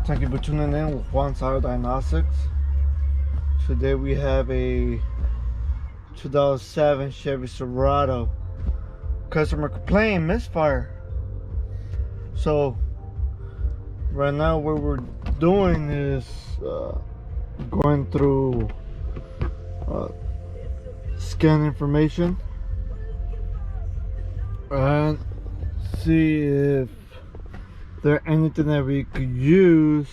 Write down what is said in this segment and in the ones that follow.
Thank you for tuning in with Juan Sire Diagnostics. Today we have a 2007 Chevy Silverado. Customer complaint, misfire. So right now what we're doing is going through scan information and see if there's anything that we could use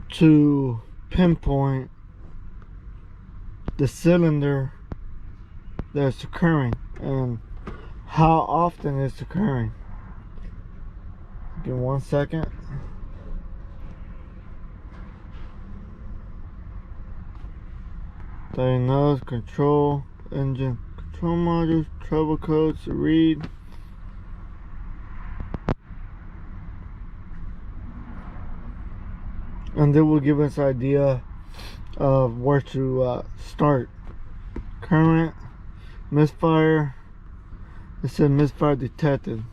to pinpoint the cylinder that's occurring and how often it's occurring. Give me 1 second. Diagnose, control, engine control modules, trouble codes to read. And they will give us an idea of where to start. Current, misfire. It said misfire detected.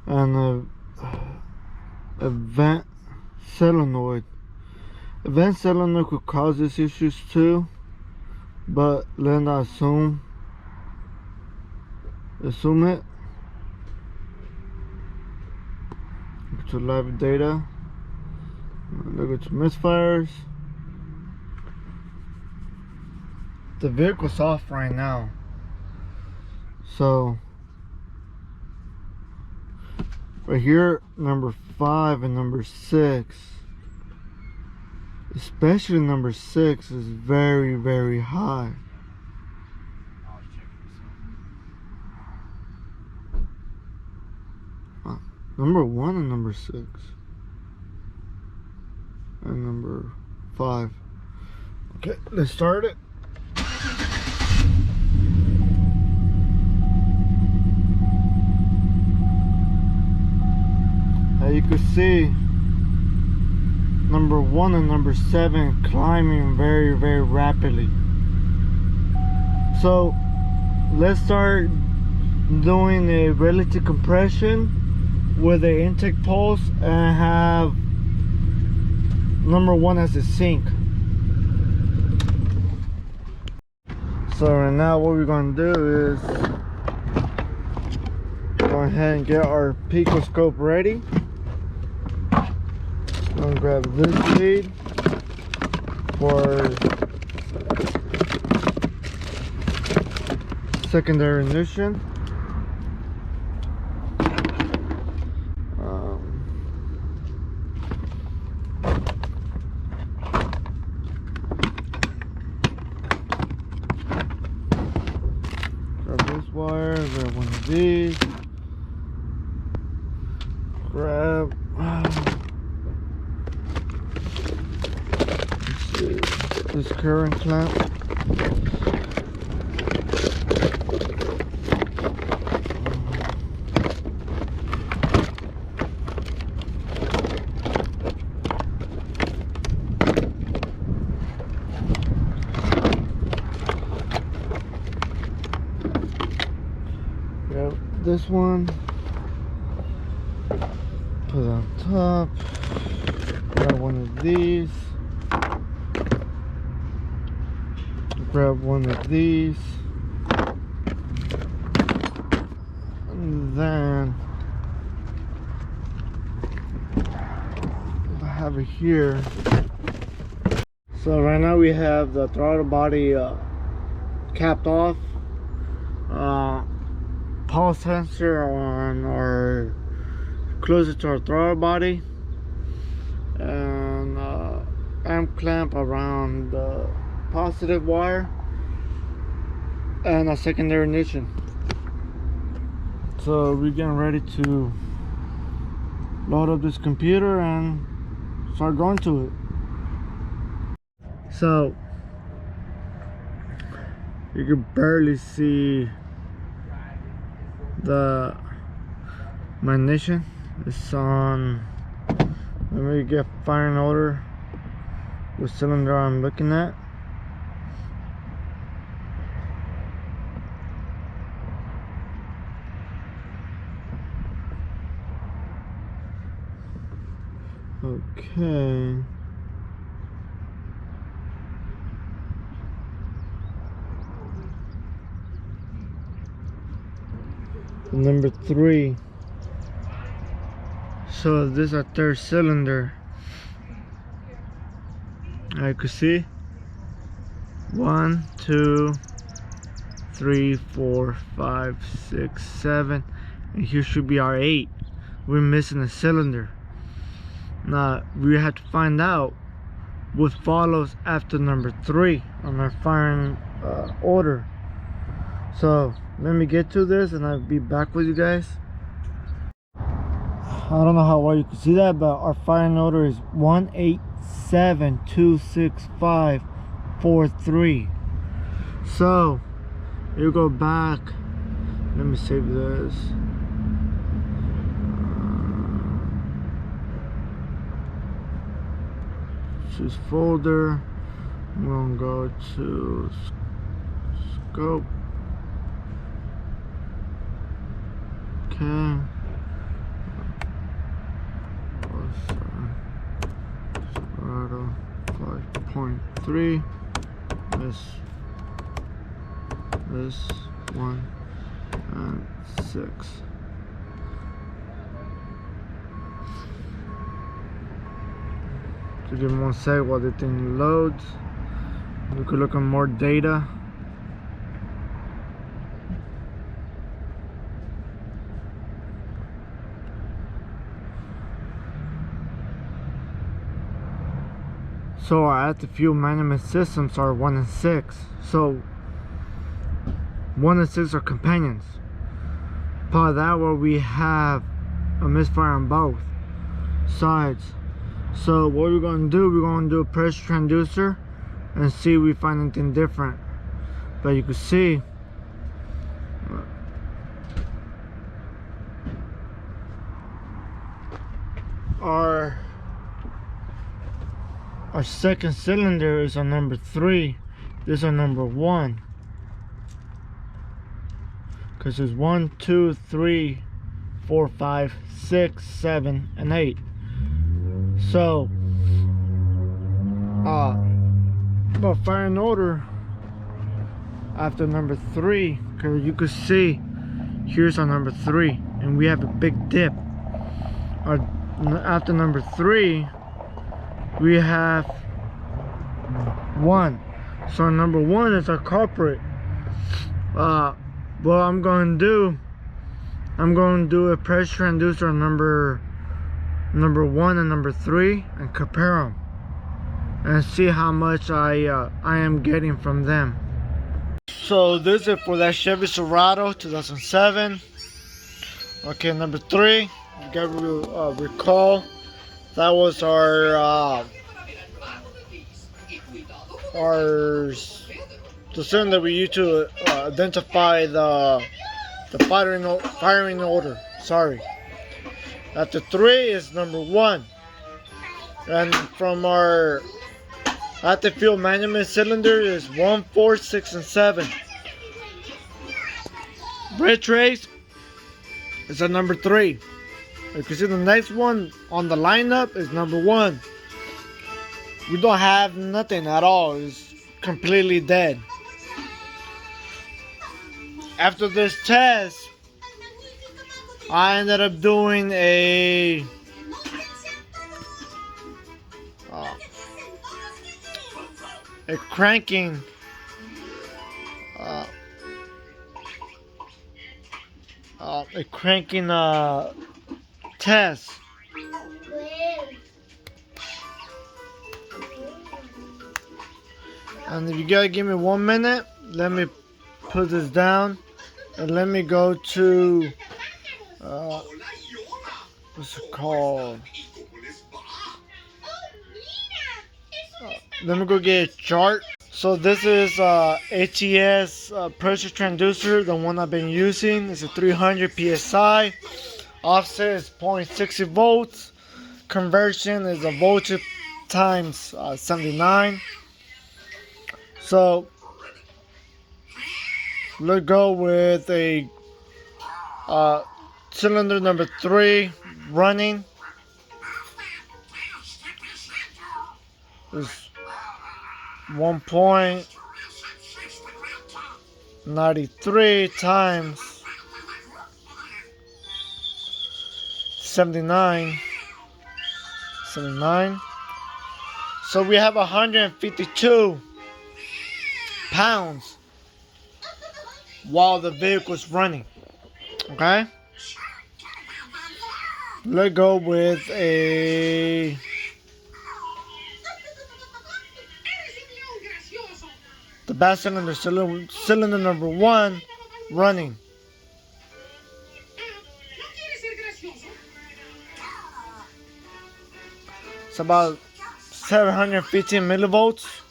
And event solenoid. Event solenoid could cause these issues too, but let's not assume it. Go to live data. Look at misfires. The vehicle's off right now, so right here, number 5 and number 6, especially number 6, is very, very high. Number 1 and number 6 and number 5. Okay, let's start it. Now you can see number 1 and number 7 climbing very, very rapidly. So let's start doing a relative compression with the intake pulse and have number 1 as a sink. So right now what we're going to do is go ahead and get our picoscope ready. I'm going to grab this lead for secondary ignition. Grab this wire, grab one of these, grab this current clamp. Grab this one, put it on top, grab one of these, grab one of these, and then I have it here. So right now we have the throttle body capped off, pulse sensor on our closer to our throttle body, and amp clamp around the positive wire, and a secondary ignition. So we're getting ready to load up this computer and start going to it. So you can barely see my ignition. It's on. Let me get fire in order. The cylinder I'm looking at. Okay. Number 3. So this is our third cylinder. I could see 1, 2, 3, 4, 5, 6, 7, and here should be our 8. We're missing a cylinder. Now we have to find out what follows after number 3 on our firing order. So let me get to this and I'll be back with you guys. I don't know how well you can see that, but our firing order is 1, 8, 7, 2, 6, 5, 4, 3. So you go back. Let me save this. Choose folder. I'm gonna go to scope. Okay. Silverado 5.3. This 1 and 6. To give me 1 sec while the thing loads. We could look at more data. So our active fuel management systems are 1 and 6. So 1 and 6 are companions. Part of that where we have a misfire on both sides. So what we're going to do, we're going to do a pressure transducer and see if we find anything different. But you can see our second cylinder is on number 3. This is on number 1. Because there's 1, 2, 3, 4, 5, 6, 7, and 8. So, but firing order after number 3, because you can see here's our number 3, and we have a big dip. After number 3, we have 1. So number 1 is our culprit. What I'm going to do a pressure transducer on number 1 and number 3 and compare them and see how much I am getting from them. So this is for that Chevy Silverado 2007. Okay, number 3, you gotta recall that was the cylinder we used to identify the firing order. Sorry. After 3 is number 1, and from our active fuel management cylinder is 1, 4, 6, and 7. Brake trace is at number 3. You can see the next one on the lineup is number 1. We don't have nothing at all. It's completely dead. After this test, I ended up doing a cranking test. And if you gotta give me 1 minute, let me put this down and let me go to what's it called? Let me go get a chart. So this is ATS pressure transducer, the one I've been using. It's a 300 psi. Offset is 0.60 volts. Conversion is a voltage times 79. So let's go with a cylinder number 3 running. is 1.93 times 79. So we have 152 pounds while the vehicle's running. Okay? Let's go with the back cylinder number 1 running. It's about 715 millivolts.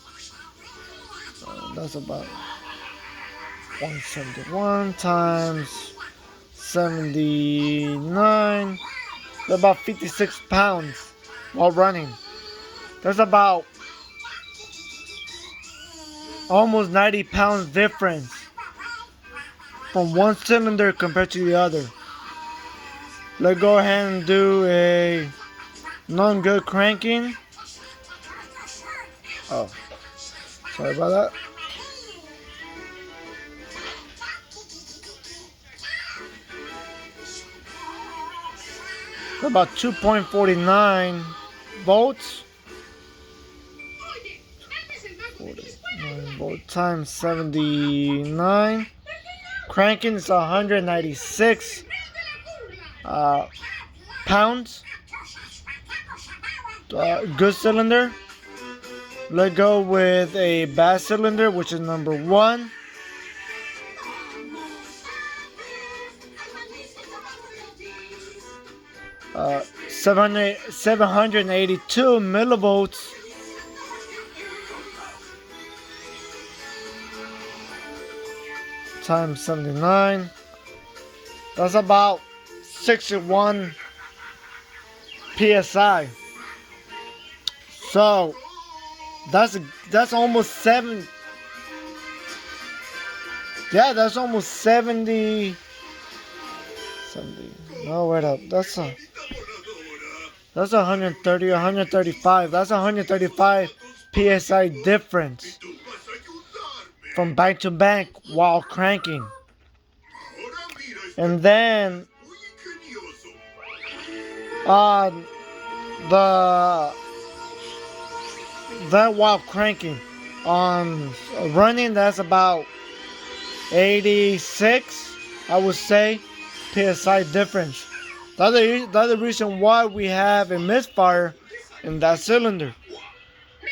That's about 171 times 79. That's about 56 pounds while running. There's about almost 90 pounds difference from one cylinder compared to the other. Let's go ahead and do a non-good cranking. Oh, sorry about that. About 2.49 volts. 49 volt times 79. Cranking is 196 pounds. Good cylinder. Let's go with a bad cylinder, which is number 1. Uh, 782 millivolts times 79. That's about 61 psi. So that's almost 7. Yeah, that's almost 70. No, wait up. That's 130, 135. That's 135 psi difference from bank to bank while cranking. And then that while cranking on running, that's about 86, I would say, psi difference. That's the reason why we have a misfire in that cylinder.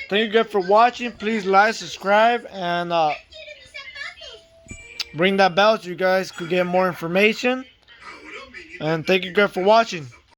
Thank you guys for watching. Please like, subscribe, and ring that bell so you guys could get more information. And thank you guys for watching.